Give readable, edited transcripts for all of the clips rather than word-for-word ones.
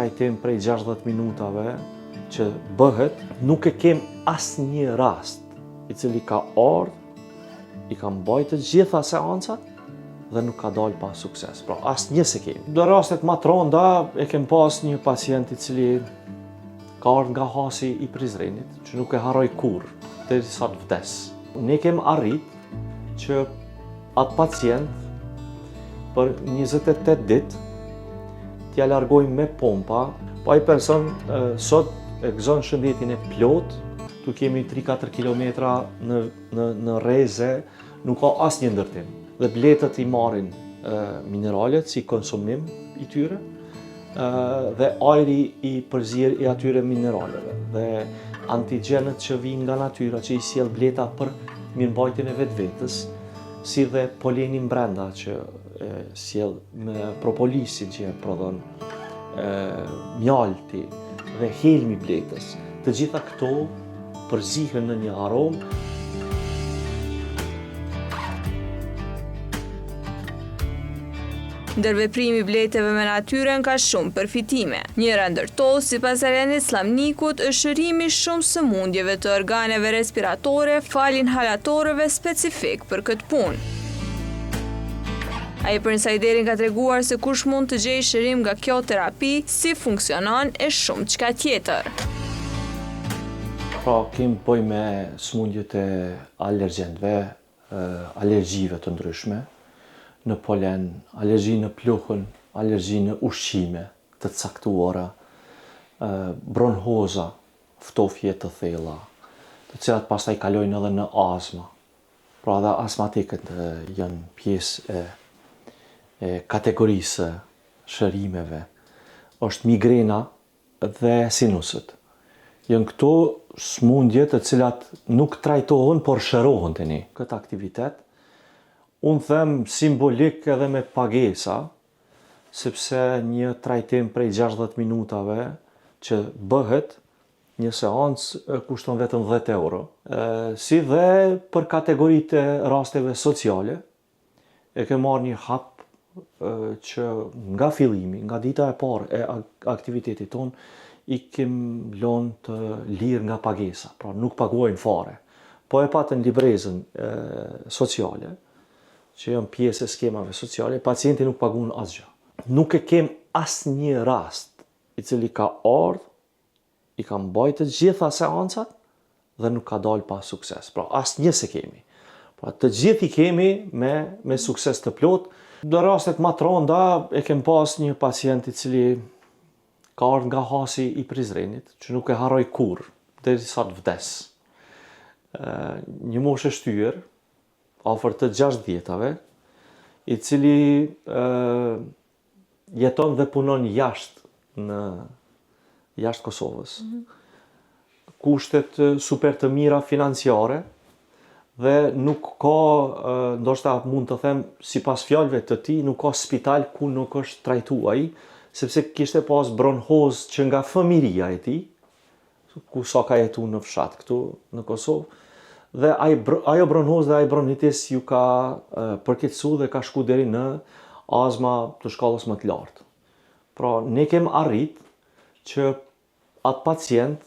trajtim prej 60 minutave që bëhet, nuk e kem asë një rast i cili ka ardhur, i ka mbajtë të gjitha seancat dhe nuk ka dalë pa sukses. Pra, asë një se kemi. Në rastet ma të ronda, e kem pas një pacient i cili ka ardhur nga hasi i Prizrenit, që nuk e harroj kur, derisa të vdes. Ne kem arrit që atë pacient për 28 ditë t'ja largojmë me pompa, pa i person sot e gëzon shëndetin e plot, tu kemi 3-4 kilometra në rreze, nuk ka asnjë ndërtim. Dhe bletët i marrin mineralet si konsumim i tyre, dhe ajri i përzier i atyre mineraleve, dhe antigjenët që vijnë nga natyra, që i sjell bleta për mirëmbajtjen e vetvetes, si dhe polenin brenda që sjell me propolisin që e prodhon, mjalti dhe helmi bletës. Të gjitha këto përzihen në një aromë. Ndërveprimi i bleteve me natyrën ka shumë përfitime. Njëra ndër to, sipas Elenit Slamnikut, është shërimi shumë sëmundjeve të organeve respiratore, fal inhalatorëve specifik për këtë punë. Ai për njësaj deri ka treguar se kush mund të gjejë shërim nga kjo terapi, si funksionon e shumë çka tjetër. Pra, kemi bëj me sëmundjet e alergjenëve, alergjive të ndryshme, në polen, alergji në pluhën, alergji në ushqime të caktuara, bronhoza, ftofje të thella, të cilat pastaj kalojnë edhe në astma. Pra dhe astmatikët janë pjesë e kategorisë shërimeve. Është migrena dhe sinusët. Janë këto sëmundje të cilat nuk trajtohen, por shërohen të ne. Këtë aktivitet unë them simbolik edhe me pagesa, sepse një trajtim prej 60 minutave që bëhet, një seancë kushton vetëm 10 euro. Si dhe për kategoritë e rasteve sociale, e ke marrë një hap që nga fillimi, nga dita e parë e aktivitetit ton, i kem lënë të lirë nga pagesa, pra nuk paguajnë fare. Po e patën librezën sociale, që janë pjesë e skemave sociale, pacienti nuk paguan asgjë. Nuk e kem asë një rast i cili ka ardhur, i ka mbajtë të gjitha seancat dhe nuk ka dalë pa sukses. Pra asë një se kemi. Pra të gjithë i kemi me sukses të plot. Në rastet ma të ronda e kem pas një pacient i cili ka ardhur nga hasi i Prizrenit, që nuk e harroj kur, derisa të vdes. Një moshë e shtyrë, afër të 60 vjetave, i cili jeton dhe punon jashtë Kosovës. Kushtet super të mira financiare dhe nuk ka, ndoshta mund të them, sipas fjalëve të tij, nuk ka spital ku nuk është trajtuar ai, sepse kishte pas bronhoz që nga fëmiria e tij, ku sa ka jetuar në fshat këtu në Kosovë, dhe ajo bronhoz dhe ajo bronhitis ju ka përkeqësuar dhe ka shku deri në astma të shkallës më të lartë. Pra, ne kem arrit që atë pacient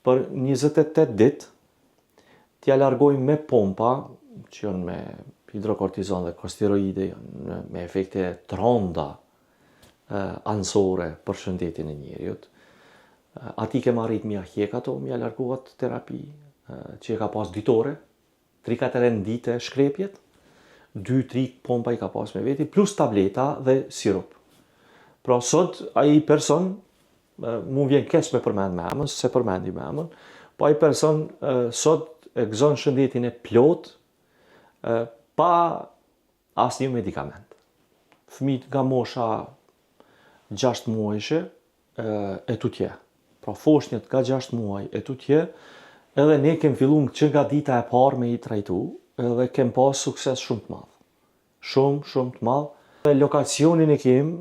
për 28 ditë t'ja largojmë me pompa, që janë me hidrokortizon dhe kortikosteroide, janë me efekte të rënda anësore për shëndetin e njeriut. Ati kem arrit mja hjek ato, mja larguat terapi, që e ka pas ditore, 3-4 dite shkrepjet, 2-3 pompa i ka pas me veti, plus tableta dhe sirup. Pra sot, ai person, mu vjen keq me përmend me emën, se përmendi me emën, po ai person sot e gëzon shëndetin e plot, pa asnjë medikament. Fëmijët nga mosha 6 muajshe e tutje. Pra foshnjët nga 6 muaj e tutje, edhe ne kem filluar që nga dita e parë me i trajtu, edhe kem pas sukses shumë të madh. Shumë të madh. Lokacionin e kem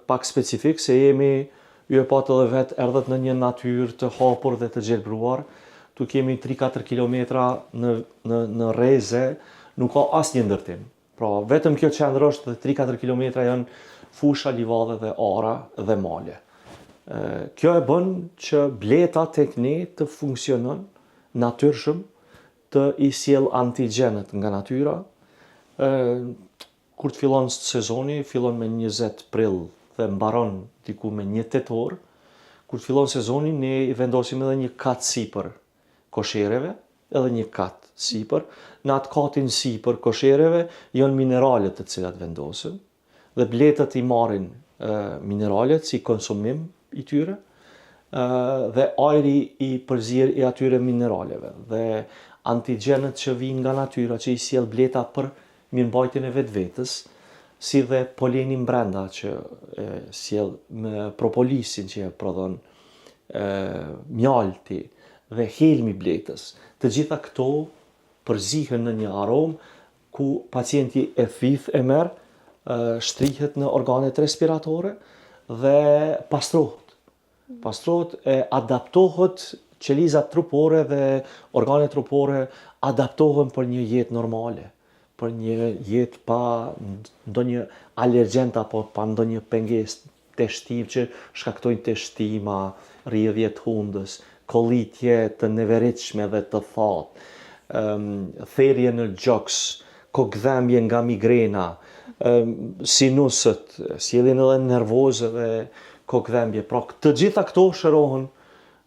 pak specifik, se jemi, ju e patë edhe vetë, erdhët në një natyrë të hapur dhe të gjelbruar. Tu kemi 3-4 kilometra në rreze, nuk ka asnjë ndërtim. Pra, vetëm kjo qendër është dhe 3-4 kilometra janë fusha, livadhe dhe ara dhe male. Kjo e bën që bleta tek ne të funksionon natyrshëm, të i sjell antigjenet nga natyra. Kur të fillon sezoni, fillon me 20 prill dhe mbaron diku me 1 tetor. Kur të fillon sezoni, ne i vendosim edhe një kat sipër koshereve, edhe një kat sipër. Në atë katin sipër koshereve janë mineralet të cilat vendosen dhe bletët i marrin mineralet si konsumim i tyre dhe ajri i përzier i atyre mineraleve dhe antigjenet që vijnë nga natyra që i sjell bleta për mirëmbajtjen e vetvetes, si dhe polenin brenda që sjell me propolisin që e prodhon mjalti dhe helmi bletës. Të gjitha këto përzihen në një aromë ku pacienti e thith e merr, shtrihet në organet respiratore dhe pastrohet. Pastrohet e adaptohet, qelizat trupore dhe organet trupore adaptohen për një jetë normale, për një jetë pa ndonjë alergjent apo pa ndonjë pengesë teshtive që shkaktojnë teshtima, rrjedhje të hundës, kollitje të neveritshme dhe të thatë, therrje në gjoks, kokdhëmbje nga migrena, sinusët, sjelljen edhe nervoze dhe kokdhëmbje. Pra, të gjitha këto shërohen